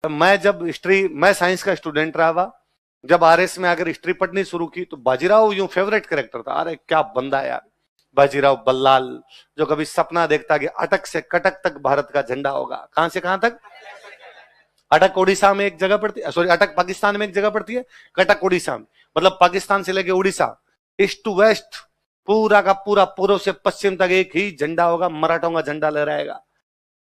मैं साइंस का स्टूडेंट रहा हुआ, जब आरएस में आकर हिस्ट्री पढ़नी शुरू की तो बाजीराव यूं फेवरेट कैरेक्टर था। अरे क्या बंदा यार, बाजीराव बल्लाल, जो कभी सपना देखता कि अटक से कटक तक भारत का झंडा होगा। कहां से कहां तक? अटक उड़ीसा में एक जगह पड़ती है, सॉरी अटक पाकिस्तान में एक जगह पड़ती है, कटक उड़ीसा में, मतलब पाकिस्तान से लेके उड़ीसा, ईस्ट टू वेस्ट, पूरा का पूरा पूर्व से पश्चिम तक एक ही झंडा होगा, मराठों का झंडा लहराएगा।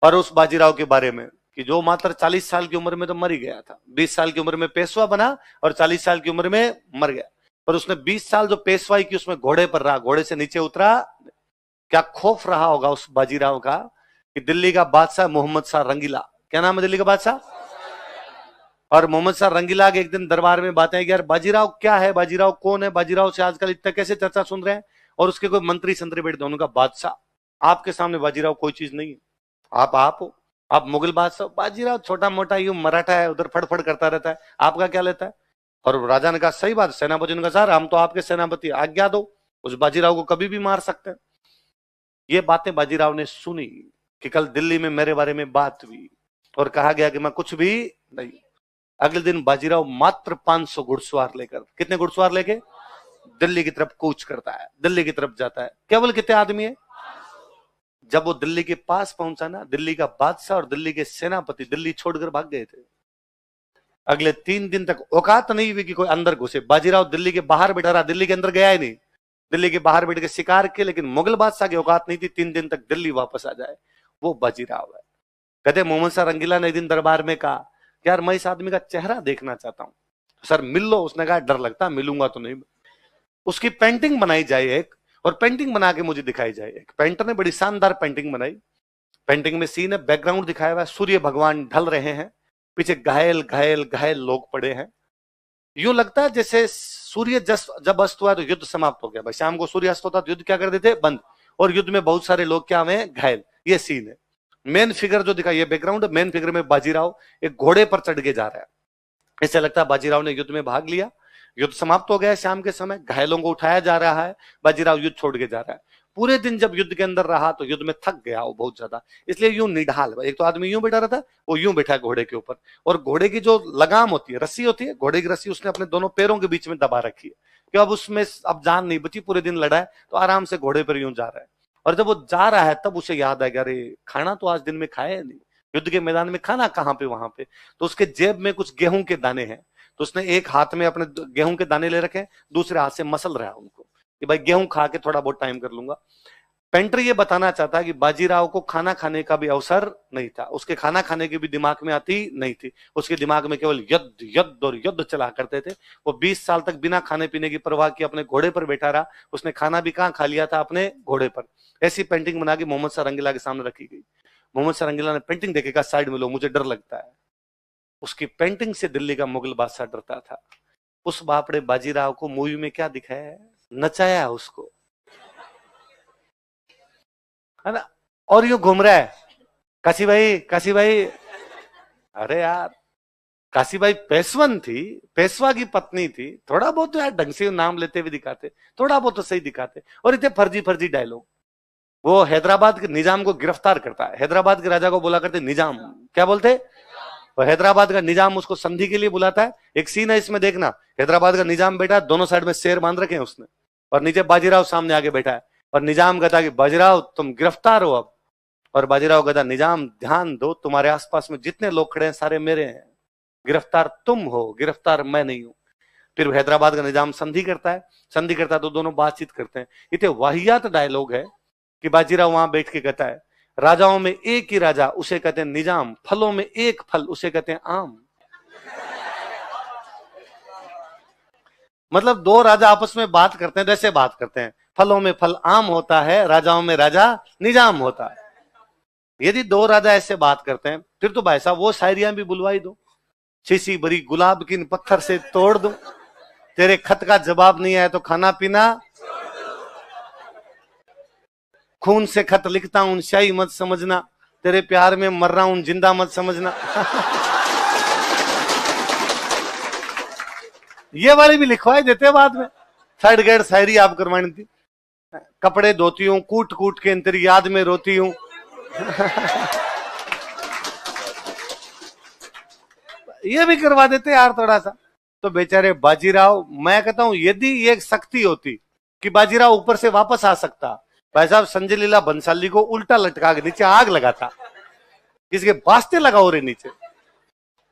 और उस बाजीराव के बारे में कि जो मात्र 40 साल की उम्र में तो मर ही गया था, 20 साल की उम्र में पेशवा बना और 40 साल की उम्र में मर गया, पर उसने 20 साल जो पेशवाई की उसमें घोड़े पर रहा, घोड़े से नीचे उतरा। क्या खौफ रहा होगा उस बाजीराव का कि दिल्ली का बादशाह मोहम्मद शाह रंगीला, क्या नाम है दिल्ली का बादशाह, और मोहम्मद शाह रंगीला के एक दिन दरबार में बातें कि यार बाजीराव क्या है, बाजीराव कौन है, बाजीराव से आजकल इतना कैसे चर्चा सुन रहे हैं, और उसके कोई मंत्री संतरी बैठे, उनका बादशाह आपके सामने बाजीराव कोई चीज नहीं है, आप हो, आप मुगल बादशाह, बाजीराव छोटा मोटा यूं मराठा है, उधर फड़फड़ करता रहता है, आपका क्या लेता है। और राजा ने कहा सही बात, सेनापति ने कहा सर हम तो आपके सेनापति, आज्ञा दो, उस बाजीराव को कभी भी मार सकते हैं। ये बातें बाजीराव ने सुनी कि कल दिल्ली में मेरे बारे में बात हुई और कहा गया कि मैं कुछ भी नहीं। अगले दिन बाजीराव मात्र 500 घुड़सवार लेकर, कितने घुड़सवार लेके, दिल्ली की तरफ कूच करता है, दिल्ली की तरफ जाता है। केवल कितने आदमी है? जब वो दिल्ली के पास पहुंचा ना, दिल्ली का बादशाह और दिल्ली के सेनापति दिल्ली छोड़कर भाग गए थे। अगले 3 दिन तक औकात नहीं हुई कि कोई अंदर घुसे। बाजीराव दिल्ली के बाहर बैठा रहा, दिल्ली के अंदर गया ही नहीं, दिल्ली के बाहर बैठ के शिकार किए, लेकिन मुगल बादशाह की औकात नहीं थी 3 दिन तक दिल्ली वापस आ जाए। वो बाजीराव है। कहते मोहम्मद शाह रंगीला ने एक दिन दरबार में कहा यार मैं इस आदमी का चेहरा देखना चाहता हूं, सर मिल लो। उसने कहा डर लगता, मिलूंगा तो नहीं। उसकी पेंटिंग बनाई जाए एक, और पेंटिंग बना के मुझे दिखाई जाए। एक पेंटर ने बड़ी शानदार पेंटिंग बनाई, पेंटिंग में सीन है, बैकग्राउंड दिखाया हुआ है, सूर्य भगवान ढल रहे हैं, पीछे घायल घायल घायल लोग पड़े हैं। यूं लगता है जैसे सूर्य जब अस्त हुआ तो युद्ध समाप्त हो गया। भाई शाम को सूर्य अस्त होता तो युद्ध क्या कर देते, बंद, और युद्ध में बहुत सारे लोग क्या हुए, घायल। ये सीन है। मेन फिगर जो दिखा, ये बैकग्राउंड, मेन फिगर में बाजीराव एक घोड़े पर चढ़ के जा रहा है। ऐसा लगता है बाजीराव ने युद्ध में भाग लिया, युद्ध समाप्त हो गया है, शाम के समय घायलों को उठाया जा रहा है, बाजीराव युद्ध छोड़ के जा रहा है। पूरे दिन जब युद्ध के अंदर रहा तो युद्ध में थक गया वो बहुत ज्यादा, इसलिए यूं निढाल, एक तो आदमी यूं बैठा रहता, वो यूं बैठा है घोड़े के ऊपर, और घोड़े की जो लगाम होती है, रस्सी होती है, घोड़े की रस्सी उसने अपने दोनों पैरों के बीच में दबा रखी है कि अब उसमें अब जान नहीं बची, पूरे दिन लड़ा है, तो आराम से घोड़े पर यूं जा रहा है। और जब वो जा रहा है तब उसे याद आएगा अरे खाना तो आज दिन में खाया नहीं, युद्ध के मैदान में खाना कहां पे, वहां पे। तो उसके जेब में कुछ गेहूं के दाने हैं, तो उसने एक हाथ में अपने गेहूं के दाने ले रखे, दूसरे हाथ से मसल रहा है उनको कि भाई गेहूं खा के थोड़ा बहुत टाइम कर लूंगा। पेंटर ये बताना चाहता है कि बाजीराव को खाना खाने का भी अवसर नहीं था, उसके खाना खाने की भी दिमाग में आती नहीं थी, उसके दिमाग में केवल युद्ध युद्ध और युद्ध चला करते थे। वो 20 साल तक बिना खाने पीने की परवाह की अपने घोड़े पर बैठा रहा, उसने खाना भी कहां खा लिया था, अपने घोड़े पर। ऐसी पेंटिंग बना के मोहम्मद शाह रंगीला के सामने रखी गई। मोहम्मद शाह रंगीला ने पेंटिंग देखेगा, साइड में लो मुझे डर लगता है। उसकी पेंटिंग से दिल्ली का मुगल बादशाह डरता था। उस बापड़े बाजीराव को मूवी में क्या दिखाया है, नचाया उसको, है ना, और यूं घूम रहा है काशी भाई, काशी भाई। अरे यार काशी भाई पेशवन थी, पेशवा की पत्नी थी, थोड़ा बहुत तो यार ढंग से नाम लेते हुए दिखाते, थोड़ा बहुत तो सही दिखाते, और इतने फर्जी फर्जी डायलॉग। वो हैदराबाद के निजाम को गिरफ्तार करता है, हैदराबाद के राजा को बोला करते निजाम, क्या बोलते, तो हैदराबाद का निजाम उसको संधि के लिए बुलाता है। एक सीन है इसमें देखना, हैदराबाद का निजाम बैठा, दोनों साइड में शेर बांध रखे हैं उसने, और नीचे बाजीराव सामने आके बैठा है, और निजाम कहता कि बाजीराव तुम गिरफ्तार हो अब, और बाजीराव कहता निजाम ध्यान दो, तुम्हारे आसपास में जितने लोग खड़े हैं सारे मेरे हैं, गिरफ्तार तुम हो, गिरफ्तार मैं नहीं हूं। फिर हैदराबाद का निजाम संधि करता है, संधि करता है तो दोनों बातचीत करते हैं। इतने वाहियात डायलॉग है कि बाजीराव वहां बैठ के कहता है राजाओं में एक ही राजा, उसे कहते हैं निजाम, फलों में एक फल, उसे कहते हैं आम। मतलब दो राजा आपस में बात करते हैं, जैसे बात करते हैं, फलों में फल आम होता है, राजाओं में राजा निजाम होता है। यदि दो राजा ऐसे बात करते हैं फिर तो भाई साहब वो शायरियां भी बुलवाई दो, शीशी भरी गुलाब की पत्थर से तोड़ दूं, तेरे खत का जवाब नहीं आया तो खाना पीना, खून से खत लिखता हूं शाही मत समझना, तेरे प्यार में मर रहा हूं जिंदा मत समझना। ये वाली भी लिखवाई देते बाद में, थर्ड ग्रेड शायरी आप करवानी थी। कपड़े धोती हूं कूट कूट के तेरी याद में रोती हूं। ये भी करवा देते यार थोड़ा सा। तो बेचारे बाजीराव, मैं कहता हूं यदि ये एक शक्ति होती कि बाजीराव ऊपर से वापस आ सकता, भाई साहब संजय लीला बंसाली को उल्टा लटका के नीचे आग लगाता, किसी के वास्ते लगाओ रे नीचे।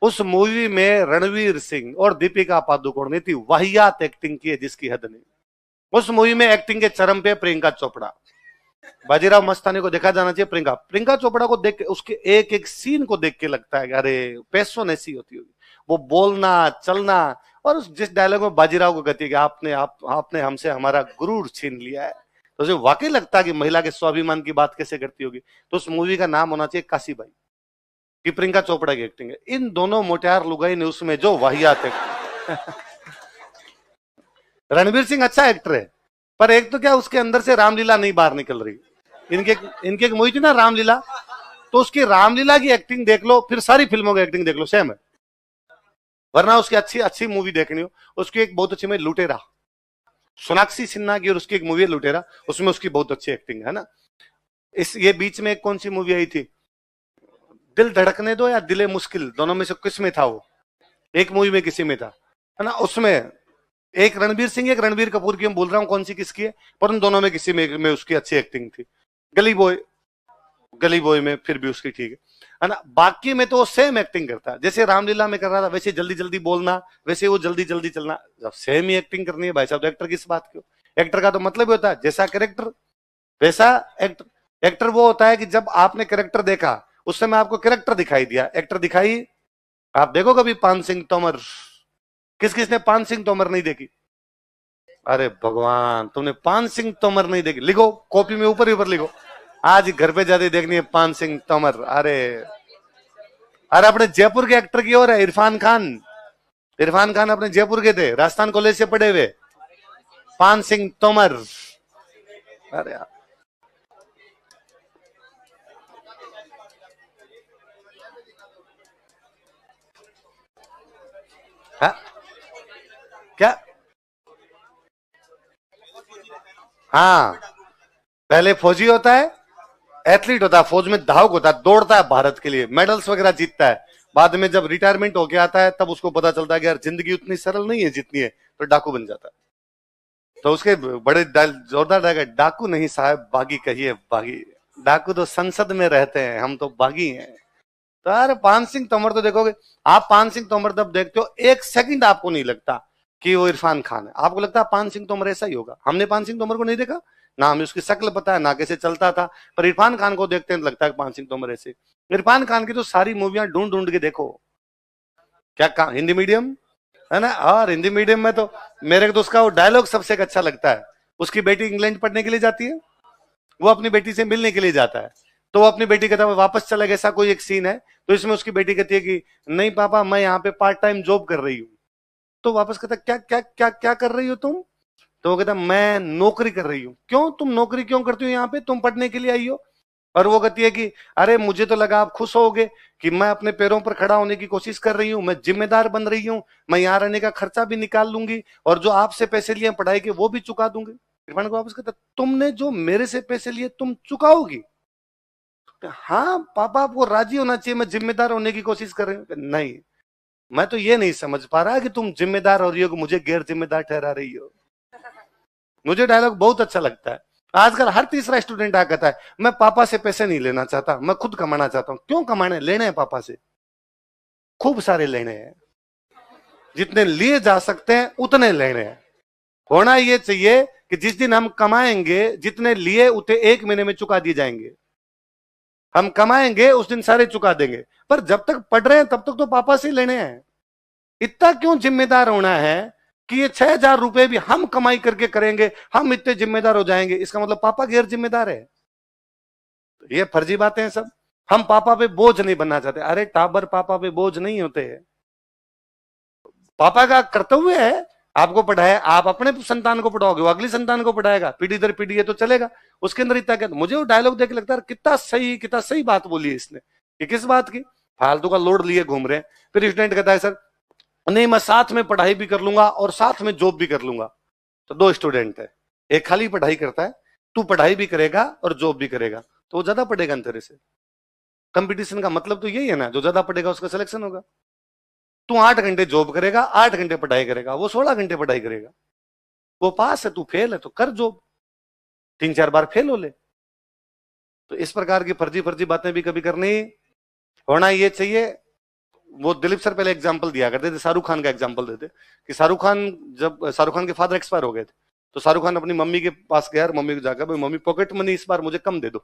उस मूवी में रणवीर सिंह और दीपिका पादुकोण ने इतनी वाहियात एक्टिंग की है जिसकी हद नहीं। उस मूवी में एक्टिंग के चरम पे प्रियंका चोपड़ा। बाजीराव मस्तानी को देखा जाना चाहिए। प्रियंका चोपड़ा को देख के, उसके एक एक सीन को देख के लगता है कि अरे पैसों ऐसी होती होगी, वो बोलना चलना। और जिस डायलॉग में बाजीराव को कहती है कि आपने हमसे हमारा गुरूर छीन लिया है, तो उसे वाकई लगता है कि महिला के स्वाभिमान की बात कैसे करती होगी। तो उस मूवी का नाम होना चाहिए काशीबाई, कि प्रियंका चोपड़ा की एक्टिंग है। इन दोनों मोटियार लुगाई ने उसमें जो वाहियात एक्टिंग। रणवीर सिंह अच्छा एक्टर है, पर एक तो क्या उसके अंदर से रामलीला नहीं बाहर निकल रही। इनके एक मूवी थी ना रामलीला, तो उसकी रामलीला की एक्टिंग देख लो, फिर सारी फिल्मों की एक्टिंग देख लो, सेम है। वरना उसकी अच्छी अच्छी मूवी देखनी हो, उसकी एक बहुत अच्छी में लुटेरा, सोनाक्षी सिन्हा की, और उसकी एक मूवी है लुटेरा, उसमें उसकी बहुत अच्छी एक्टिंग है ना। ये बीच में एक कौन सी मूवी आई थी, दिल धड़कने दो या दिले मुश्किल, दोनों में से किस में था वो, एक मूवी में किसी में था, है ना। उसमें एक रणबीर सिंह एक रणबीर कपूर की, मैं बोल रहा हूं कौन सी किसकी है, पर उन दोनों में किसी में उसकी अच्छी एक्टिंग थी। गली बॉय में फिर भी उसकी ठीक है ना। बाकी में तो वो सेम एक्टिंग करता है, जैसे रामलीला में कर रहा था वैसे जल्दी जल्दी बोलना, वैसे वो जल्दी जल्दी चलना। जब सेम ही एक्टिंग करनी है भाई साहब, तो एक्टर किस बात की। एक्टर का तो मतलब ही होता है जैसा कैरेक्टर वैसा एक्टर। एक्टर वो होता है कि जब आपने कैरेक्टर देखा उस समय आपको कैरेक्टर दिखाई दिया, एक्टर दिखाई। आप देखो कभी पान सिंह तोमर, किस किसने पान सिंह तोमर नहीं देखी। अरे भगवान, तुमने पान सिंह तोमर नहीं देखी, लिखो कॉपी में ऊपर ही ऊपर लिखो, आज घर पे जाते देखनी है पान सिंह तोमर। अरे अरे अपने जयपुर के एक्टर की ओर है इरफान खान। इरफान खान अपने जयपुर के थे, राजस्थान कॉलेज से पढ़े हुए, पान सिंह तोमर। अरे यार हा? क्या, हाँ पहले फौजी होता है, एथलीट होता है, फौज में धावक होता है, दौड़ता है भारत के लिए, मेडल्स वगैरह जीतता है। बाद में जब रिटायरमेंट होके आता है तब उसको पता चलता है कि यार जिंदगी उतनी सरल नहीं है जितनी है, तो डाकू बन जाता है। तो उसके बड़े जोरदार डायलॉग, डाकू नहीं साहब बागी कहिए बागी, डाकू तो संसद में रहते हैं, हम तो बागी हैं। तो यार पान सिंह तोमर तो देखोगे आप, पान सिंह तोमर जब देखते हो एक सेकंड आपको नहीं लगता कि वो इरफान खान है, आपको लगता है पान सिंह तोमर ऐसा ही होगा। हमने पान सिंह तोमर को नहीं देखा ना, हमें उसकी शक्ल पता है ना कैसे चलता था, पर इरफान खान को देखते हैं तो लगता है पान सिंह तोमर ऐसे। इरफान खान की तो सारी मूवियां ढूंढ ढूंढ के देखो। क्या हिंदी मीडियम है ना, और हिंदी मीडियम में तो मेरे को तो उसका वो डायलॉग सबसे अच्छा लगता है। उसकी बेटी इंग्लैंड पढ़ने के लिए जाती है, वो अपनी बेटी से मिलने के लिए जाता है, तो वो अपनी बेटी कहता है वापस चला गया, ऐसा कोई एक सीन है। तो इसमें उसकी बेटी कहती है कि नहीं पापा मैं यहाँ पे पार्ट टाइम जॉब कर रही हूँ। तो वापस कहता क्या क्या क्या क्या कर रही हो तुम, तो वो कहता मैं नौकरी कर रही हूँ। क्यों तुम नौकरी क्यों करती हो यहाँ पे, तुम पढ़ने के लिए आई हो। और वो कहती है कि अरे मुझे तो लगा आप खुश होगे कि मैं अपने पैरों पर खड़ा होने की कोशिश कर रही हूँ, मैं जिम्मेदार बन रही हूँ, मैं यहाँ रहने का खर्चा भी निकाल लूंगी और जो आपसे पैसे लिए पढ़ाई के वो भी चुका दूंगी। इरफान को वापस कहता तुमने जो मेरे से पैसे लिए तुम चुकाओगी। हाँ पापा आपको राजी होना चाहिए, मैं जिम्मेदार होने की कोशिश कर रही हूँ। नहीं, मैं तो ये नहीं समझ पा रहा कि तुम जिम्मेदार हो रही हो, मुझे गैर जिम्मेदार ठहरा रही हो। मुझे डायलॉग बहुत अच्छा लगता है। आजकल हर तीसरा स्टूडेंट आ कहता है मैं पापा से पैसे नहीं लेना चाहता, मैं खुद कमाना चाहता हूं। क्यों कमाने, लेने हैं पापा से, खूब सारे लेने हैं, जितने लिए जा सकते हैं उतने लेने हैं। होना ये चाहिए कि जिस दिन हम कमाएंगे जितने लिए उतने एक महीने में चुका दिए जाएंगे। हम कमाएंगे उस दिन सारे चुका देंगे, पर जब तक पढ़ रहे हैं तब तक तो पापा से लेने हैं। इतना क्यों जिम्मेदार होना है कि ये 6,000 रुपए भी हम कमाई करके करेंगे, हम इतने जिम्मेदार हो जाएंगे, इसका मतलब पापा गैर जिम्मेदार है। तो ये फर्जी बातें हैं सब। हम पापा पे बोझ नहीं बनना चाहते। अरे टाबर पापा पे बोझ नहीं होते हैं, पापा का कर्तव्य है आपको पढ़ाया, आप अपने संतान को पढ़ाओगे, वो अगली संतान को पढ़ाएगा, पीढ़ी दर पीढ़ी है तो चलेगा। उसके अंदर इतना क्या, मुझे वो डायलॉग देख के लगता है कितना सही बात बोली है इसने। कि किस बात की, फालतू का लोड लिए घूम रहे हैं। फिर स्टूडेंट कहता है सर नहीं मैं साथ में पढ़ाई भी कर लूंगा और साथ में जॉब भी कर लूंगा। तो दो स्टूडेंट है, एक खाली पढ़ाई करता है, तू पढ़ाई भी करेगा और जॉब भी करेगा, तो वो ज्यादा पढ़ेगा अंतरे से। कंपटीशन का मतलब तो यही है ना, जो ज्यादा पढ़ेगा उसका सिलेक्शन होगा। तू 8 घंटे जॉब करेगा, 8 घंटे पढ़ाई करेगा, वो 16 घंटे पढ़ाई करेगा। वो पास है, तू फेल है, तो कर जॉब, 3-4 बार फेल हो ले। तो इस प्रकार की फर्जी फर्जी बातें भी कभी करनी होना ये चाहिए। वो दिलीप सर पहले एग्जाम्पल दिया करते थे, शाहरुख खान का एग्जाम्पल देते कि शाहरुख खान, जब शाहरुख खान के फादर एक्सपायर हो गए थे, तो शाहरुख खान अपनी मम्मी के पास गया और मम्मी को जाकर, भाई मम्मी पॉकेट मनी इस बार मुझे कम दे दो।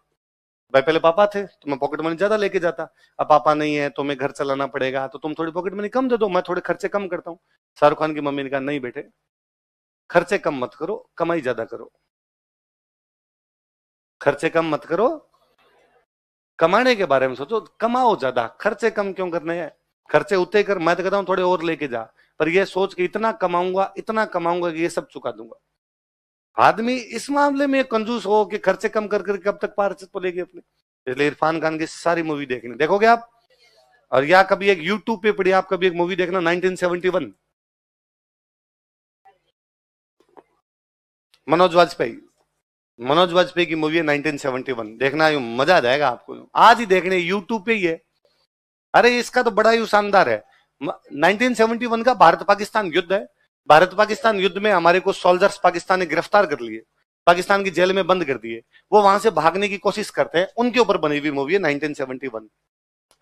भाई पहले पापा थे तो मैं पॉकेट मनी ज्यादा लेके जाता, अब पापा नहीं है तो मैं घर चलाना पड़ेगा, तो तुम थोड़ी पॉकेट मनी कम दे दो, मैं थोड़े खर्चे कम करता हूँ। शाहरुख खान की मम्मी ने कहा, नहीं बेटे, खर्चे कम मत करो, कमाई ज्यादा करो। खर्चे कम मत करो, कमाने के बारे में सोचो, कमाओ ज्यादा, खर्चे कम क्यों करने हैं? खर्चे उतने कर, मैं तो कहता हूं थोड़े और लेके जा, पर ये सोच कि इतना कमाऊंगा कि ये सब चुका दूंगा। आदमी इस मामले में कंजूस हो कि खर्चे कम कर कर कब तक पार चलेगी अपने। इसलिए इरफान खान की सारी मूवी देखनी, देखोगे आप। और या कभी एक यूट्यूब पे पड़ी, आप कभी एक मूवी देखना 1971, मनोज वाजपेयी की मूवी है 1971, देखना, मजा आ जाएगा आपको, आज ही देखने, यूट्यूब पे ही है। अरे इसका तो बड़ा ही शानदार है। 1971 का भारत पाकिस्तान युद्ध है। भारत पाकिस्तान युद्ध में हमारे को सोल्जर्स पाकिस्तान ने गिरफ्तार कर लिए, पाकिस्तान की जेल में बंद कर दिए, वो वहां से भागने की कोशिश करते हैं, उनके ऊपर बनी हुई मूवी है 1971।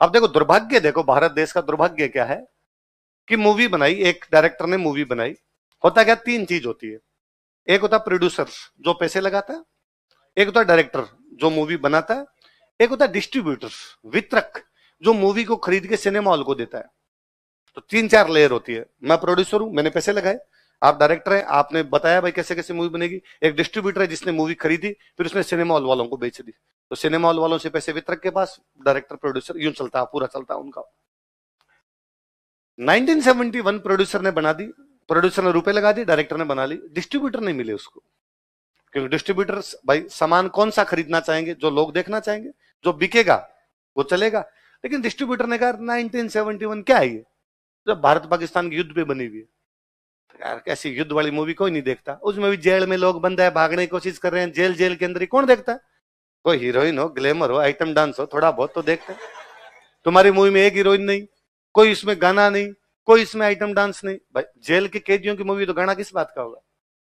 अब देखो दुर्भाग्य, देखो भारत देश का दुर्भाग्य क्या है कि मूवी बनाई, एक डायरेक्टर ने मूवी बनाई। होता क्या, 3 चीज होती है। एक होता प्रोड्यूसर जो पैसे लगाता है, एक होता डायरेक्टर जो मूवी बनाता है, एक होता डिस्ट्रीब्यूटर, वितरक, जो मूवी को खरीद के सिनेमा हॉल को देता है। तो 3-4 लेयर होती है। मैं प्रोड्यूसर हूं, मैंने पैसे लगाए, आप डायरेक्टर हैं, आपने बताया भाई कैसे कैसे मूवी बनेगी, एक डिस्ट्रीब्यूटर है जिसने मूवी खरीदी, फिर उसने सिनेमा हॉल वालों को बेच दी, तो सिनेमा हॉल वालों से पैसे वितरक के पास, डायरेक्टर प्रोड्यूसर, यूं चलता है, पूरा चलता है उनका। 1971 प्रोड्यूसर ने बना दी, प्रोड्यूसर ने रुपए लगा दिए, डायरेक्टर ने बना ली, डिस्ट्रीब्यूटर नहीं मिले उसको, क्योंकि डिस्ट्रीब्यूटर भाई सामान कौन सा खरीदना चाहेंगे, जो लोग देखना चाहेंगे, जो बिकेगा वो चलेगा। लेकिन डिस्ट्रीब्यूटर ने कहा 1971 क्या है ये, जब भारत पाकिस्तान के युद्ध पे बनी हुई है, तो यार कैसी युद्ध वाली मूवी कोई नहीं देखता, उसमें भी जेल में लोग बंद है, भागने की कोशिश कर रहे हैं, जेल के अंदर ही कौन देखता है? कोई हीरोइन हो, ग्लैमर हो, आइटम डांस हो, थोड़ा बहुत तो देखते हैं। तुम्हारी मूवी में एक हीरोइन नहीं, कोई इसमें गाना नहीं, कोई इसमें आइटम डांस नहीं। भाई जेल के कैदियों की मूवी तो गाना किस बात का होगा,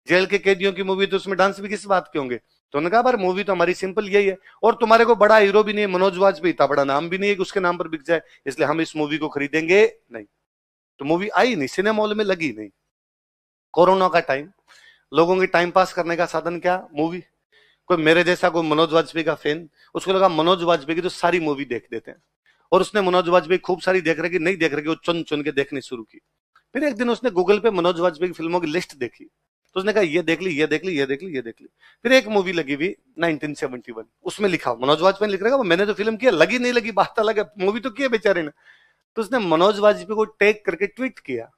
जेल के कैदियों की मूवी तो उसमें डांस भी किस बात के होंगे? तो उन्होंने कहा पर मूवी तो हमारी सिंपल यही है, और तुम्हारे को बड़ा हीरो भी नहीं है, मनोज वाजपेयी, इतना बड़ा नाम भी नहीं है कि उसके नाम पर बिक जाए, इसलिए हम इस मूवी को खरीदेंगे नहीं। तो मूवी आई नहीं, सिनेमा हॉल में लगी नहीं। कोरोना का टाइम, लोगों के टाइम पास करने का साधन क्या, मूवी। कोई मेरे जैसा कोई मनोज वाजपेयी का फैन, उसको लगा मनोज वाजपेयी की तो सारी मूवी देख देते हैं, और उसने मनोज वाजपेयी खूब सारी देख रही, नहीं देख रही, वो चुन चुन के देखनी शुरू की। फिर एक दिन उसने गूगल पे मनोज वाजपेयी की फिल्मों की लिस्ट देखी, तो उसने कहा ये देख ली, ये देख ली, ये देख ली, ये देख ली। फिर एक मूवी लगी हुई 1971, उसमें लिखा मनोज वाजपेयी लिख रहा है, मैंने तो फिल्म किया, लगी नहीं लगी बात अलग है, मूवी तो किया बेचारे ने। तो उसने मनोज वाजपेयी को टैग करके ट्वीट किया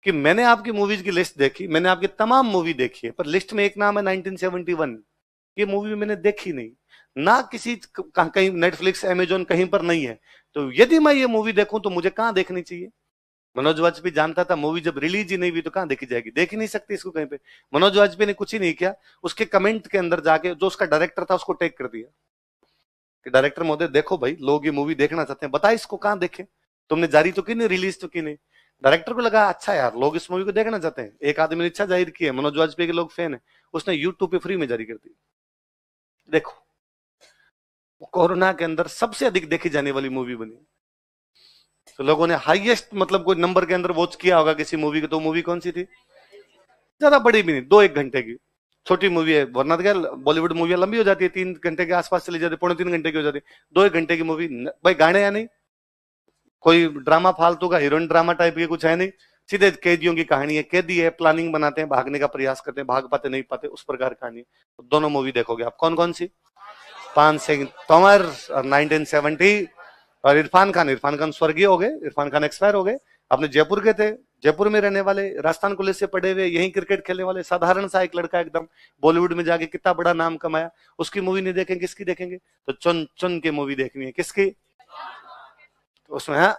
कि मैंने आपकी मूवीज की लिस्ट देखी, मैंने आपकी तमाम मूवी देखी है, पर लिस्ट में एक नाम है 1971, ये मूवी मैंने देखी नहीं, ना किसी कहीं नेटफ्लिक्स अमेजोन कहीं पर नहीं है, तो यदि मैं ये मूवी देखूं तो मुझे कहां देखनी चाहिए? मनोज वाजपेयी जानता था मूवी जब रिलीज ही नहीं हुई तो कहां देखी जाएगी, देख ही नहीं सकती इसको कहीं पे। मनोज वाजपेयी ने कुछ ही नहीं किया, उसके कमेंट के अंदर जाके जो उसका डायरेक्टर था उसको टैग कर दिया कि डायरेक्टर महोदय देखो भाई, लोग ये मूवी देखना चाहते हैं, बता इसको कहां देखें, तुमने जारी तो की नहीं, रिलीज तो की नहीं। डायरेक्टर को लगा अच्छा यार, लोग इस मूवी को देखना चाहते हैं, एक आदमी ने इच्छा जाहिर की है, मनोज वाजपेयी के लोग फैन है, उसने यूट्यूब पे फ्री में जारी कर दी। देखो कोरोना के अंदर सबसे अधिक देखी जाने वाली मूवी बनी, तो लोगों ने हाईएस्ट मतलब कोई नंबर के अंदर वॉच किया होगा किसी मूवी को, तो मूवी कौन सी थी? ज्यादा बड़ी भी नहीं, 2-1 घंटे की छोटी मूवी है, वरना क्या बॉलीवुड मूवी लंबी हो जाती है, 3 घंटे के आसपास चली जाती है, 2.5-3 घंटे की हो जाती है, 2-1 घंटे की मूवी। भाई गाने या नहीं, कोई ड्रामा फालतू का हीरोइन ड्रामा टाइप की कुछ है नहीं, सीधे कैदियों की कहानी है, कैदी है, प्लानिंग बनाते हैं, भागने का प्रयास करते हैं, भाग पाते नहीं पाते, उस प्रकार कहानी है। तो दोनों मूवी देखोगे आप, कौन कौन सी? 5 सिंह तोमर और 1970 और इरफान खान स्वर्गीय हो गए, इरफान खान एक्सपायर हो गए। अपने जयपुर के थे, जयपुर में रहने वाले, राजस्थान कॉलेज से पढ़े हुए, यहीं क्रिकेट खेलने वाले, साधारण सा एक लड़का एकदम, बॉलीवुड में जाके कितना बड़ा नाम कमाया, उसकी मूवी नहीं देखेंगे किसकी देखेंगे? तो चुन चुन के मूवी देखनी है, किसकी? तो उसमें है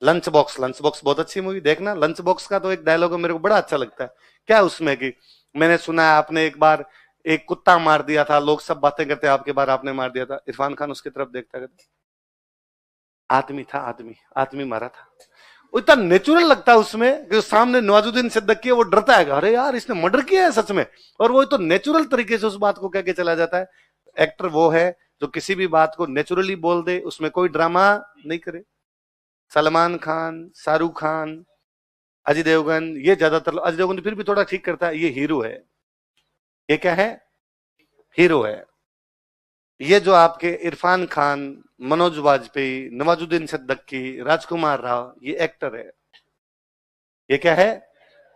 लंच बॉक्स बहुत अच्छी मूवी, देखना। लंच बॉक्स का तो एक डायलॉग मेरे को बड़ा अच्छा लगता है, क्या उसमें कि मैंने सुना है आपने एक बार एक कुत्ता मार दिया था, लोग सब बातें करते हैं आपके बार आपने मार दिया था, इरफान खान उसकी तरफ देखता कहता आदमी था, आदमी मारा था। वो इतना नेचुरल लगता है उसमें कि सामने नवाजुद्दीन सिद्दीकी है, वो डरता है, अरे यार इसने मर्डर किया है सच में, और वो तो नेचुरल तरीके से उस बात को कह के चला जाता है। एक्टर वो है जो किसी भी बात को नेचुरली बोल दे, उसमें कोई ड्रामा नहीं करे। सलमान खान, शाहरुख खान, अजय देवगन, ये ज्यादातर, अजय देवगन फिर भी थोड़ा ठीक करता है, ये हीरो है। ये क्या है? हीरो है। ये जो आपके इरफान खान, मनोज वाजपेयी, नवाजुद्दीन सिद्दीकी, राजकुमार राव, ये एक्टर है। ये क्या है?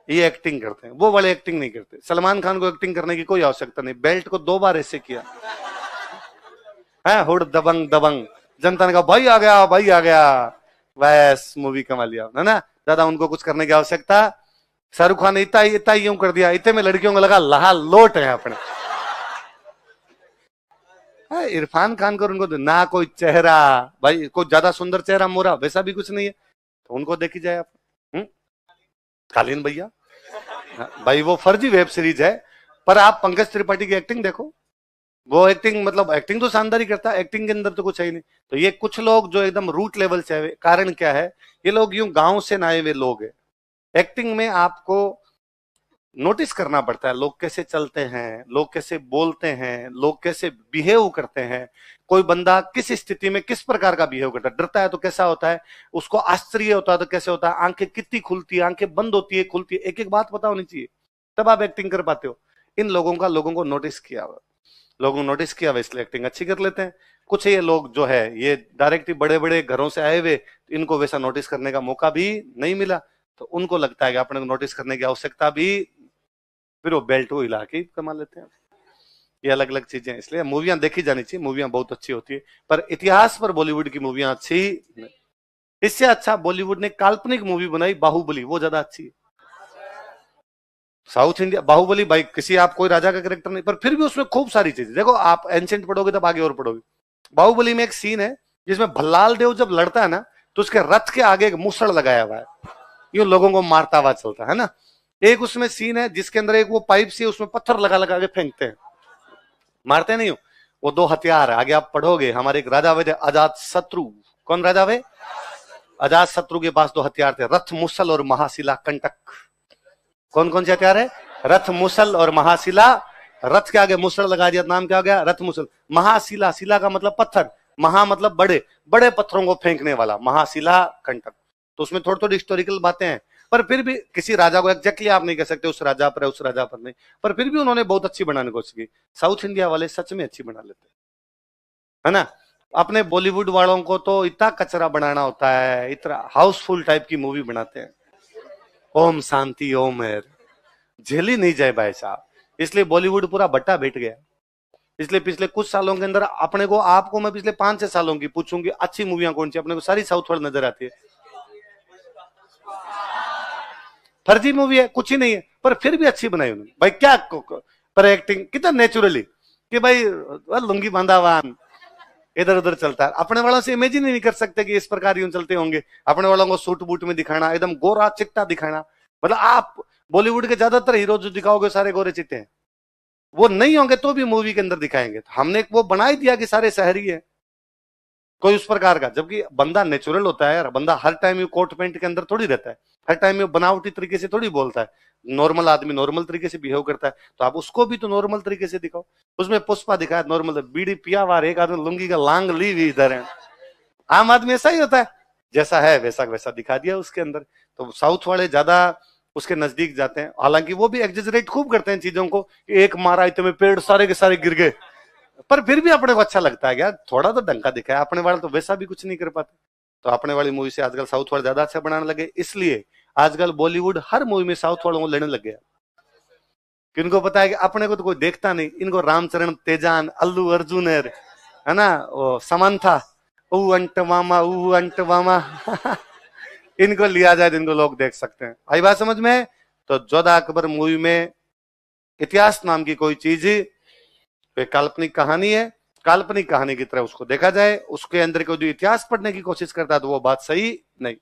ये एक्टिंग करते हैं। वो वाले एक्टिंग नहीं करते। सलमान खान को एक्टिंग करने की कोई आवश्यकता नहीं, बेल्ट को 2 बार ऐसे किया है, हुड दबंग दबंग, जनता ने कहा भाई आ गया, भाई आ गया, बस मूवी कमा लिया, है ना। ज्यादा उनको कुछ करने की आवश्यकता। शाहरुख खान ने इतना इतना यूं कर दिया, इतने में लड़कियों को लगा लहा लोट है अपने। इरफान खान को उनको ना कोई चेहरा, भाई कोई ज्यादा सुंदर चेहरा मोरा वैसा भी कुछ नहीं है, तो उनको देखी जाए आप। कालीन भैया, भाई वो फर्जी वेब सीरीज है, पर आप पंकज त्रिपाठी की एक्टिंग देखो, वो एक्टिंग मतलब एक्टिंग तो शानदार ही करता है, एक्टिंग के अंदर तो कुछ है ही नहीं। तो ये कुछ लोग जो एकदम रूट लेवल से है, कारण क्या है? ये लोग यूं गांव से ना आए हुए लोग हैं। एक्टिंग में आपको नोटिस करना पड़ता है, लोग कैसे चलते हैं, लोग कैसे बोलते हैं, लोग कैसे बिहेव करते हैं, कोई बंदा किस स्थिति में किस प्रकार का बिहेव करता है, डरता है तो कैसा होता है, उसको आश्चर्य होता है तो कैसे होता है, आंखें कितनी खुलती है, आंखें बंद होती है, खुलती है, एक एक बात पता होनी चाहिए, तब आप एक्टिंग कर पाते हो। इन लोगों का लोगों को नोटिस किया हुआ, लोगों ने नोटिस किया हुआ, इसलिए एक्टिंग अच्छी कर लेते हैं। कुछ ये लोग जो है ये डायरेक्ट ही बड़े बड़े घरों से आए हुए, इनको वैसा नोटिस करने का मौका भी नहीं मिला, तो उनको लगता है कि अपने को नोटिस करने की आवश्यकता भी, फिर वो बेल्ट को हिला के कमा लेते हैं। ये अलग अलग चीजें, इसलिए मूवियां देखी जानी चाहिए, मूवियां बहुत अच्छी होती है, पर इतिहास पर बॉलीवुड की मूवियां अच्छी नहीं। इससे अच्छा बॉलीवुड ने काल्पनिक मूवी बनाई बाहुबली, वो ज्यादा अच्छी है। साउथ इंडिया बाहुबली भाई, किसी आप कोई राजा का कैरेक्टर नहीं, पर फिर भी उसमें खूब सारी चीजें देखो, आप एंशिएंट पढ़ोगे तब आगे और पढ़ोगे। बाहुबली में एक सीन है जिसमें भल्लाल देव जब लड़ता है ना, तो उसके रथ के आगे एक मुसड़ लगाया हुआ है, यूं लोगों को मारता हुआ चलता है ना। एक उसमें सीन है जिसके अंदर एक वो पाइप से उसमें पत्थर लगा लगा के फेंकते हैं, मारते नहीं हो, वो 2 हथियार है, आगे आप पढ़ोगे। हमारे एक राजा हुए थे अजात शत्रु, कौन राजा हुए? अजात शत्रु के पास 2 हथियार थे, रथ मुसल और महाशिला कंटक। कौन कौन से हथियार है? रथ मुसल और महाशिला। रथ के आगे मुसल लगा दिया, नाम क्या हो गया? रथ मुसल। महाशिला, शिला का मतलब पत्थर, महा मतलब बड़े, बड़े पत्थरों को फेंकने वाला, महाशिला कंटक। तो उसमें थोड़ी थोड़ी हिस्टोरिकल बातें हैं, पर फिर भी किसी राजा को एग्जैक्टली आप नहीं कह सकते उस राजा पर है, उस राजा पर नहीं, पर फिर भी उन्होंने बहुत अच्छी बनाने की कोशिश की। साउथ इंडिया वाले सच में अच्छी बना लेते है ना। अपने बॉलीवुड वालों को तो इतना कचरा बनाना होता है, इतना हाउसफुल टाइप की मूवी बनाते हैं, ओम शांति ओम है, झेली नहीं जाए भाई साहब। इसलिए बॉलीवुड पूरा बट्टा बैठ गया। इसलिए पिछले कुछ सालों के अंदर अपने को, आपको मैं पिछले 5-6 सालों की पूछूंगी अच्छी मूवियां कौन सी, अपने को सारी साउथ वाली नजर आती है। फर्जी मूवी है, कुछ ही नहीं है, पर फिर भी अच्छी बनाई उन्होंने भाई। क्या पर एक्टिंग कितना नेचुरली, कि भाई लुंगी बांधावान इधर उधर चलता है। अपने वालों से इमेजिन ही नहीं कर सकते कि इस प्रकार यूं चलते होंगे। अपने वालों को सूट बूट में दिखाना, एकदम गोरा चिट्टा दिखाना, मतलब आप बॉलीवुड के ज्यादातर हीरो जो दिखाओगे सारे गोरे चिट्टे हैं, वो नहीं होंगे तो भी मूवी के अंदर दिखाएंगे। हमने वो बना ही दिया कि सारे शहरी है, कोई उस प्रकार का, जबकि बंदा नेचुरल होता है यार। बंदा हर टाइम कोट पैंट के अंदर थोड़ी रहता है, हर टाइम बनावटी तरीके से थोड़ी बोलता है। नॉर्मल आदमी नॉर्मल तरीके से बिहेव करता है, तो आप उसको भी तो नॉर्मल तरीके से दिखाओ। उसमें पुष्पा दिखाया नॉर्मल, बीड़ी पिया वार, एक आदमी लुंगी का लांग ली हुई इधर है। आम आदमी ऐसा ही होता है, जैसा है वैसा वैसा दिखा दिया उसके अंदर। तो साउथ वाले ज्यादा उसके नजदीक जाते हैं, हालांकि वो भी एग्जेजरेट खूब करते हैं चीजों को, एक मारा इतने पेड़ सारे के सारे गिर गए, पर फिर भी अपने को अच्छा लगता है यार, थोड़ा तो डंका दिखाया। अपने वाले तो वैसा भी कुछ नहीं कर पाते, तो अपने वाली मूवी से आजकल साउथ वाले ज्यादा अच्छा बनाने लगे। इसलिए आजकल बॉलीवुड हर मूवी में साउथ वालों को लेने लग गया, कि इनको पता है कि अपने को तो कोई देखता नहीं, इनको रामचरण तेजान, अल्लू अर्जुन है ना, वो समंथा, ऊ अंट मामा इनको लिया जाए, इनको लोग देख सकते हैं। आई बात समझ में? तो जोधा अकबर मूवी में इतिहास नाम की कोई चीज, काल्पनिक कहानी है, काल्पनिक कहानी की तरह उसको देखा जाए। उसके अंदर कोई इतिहास पढ़ने की कोशिश करता है तो वो बात सही नहीं।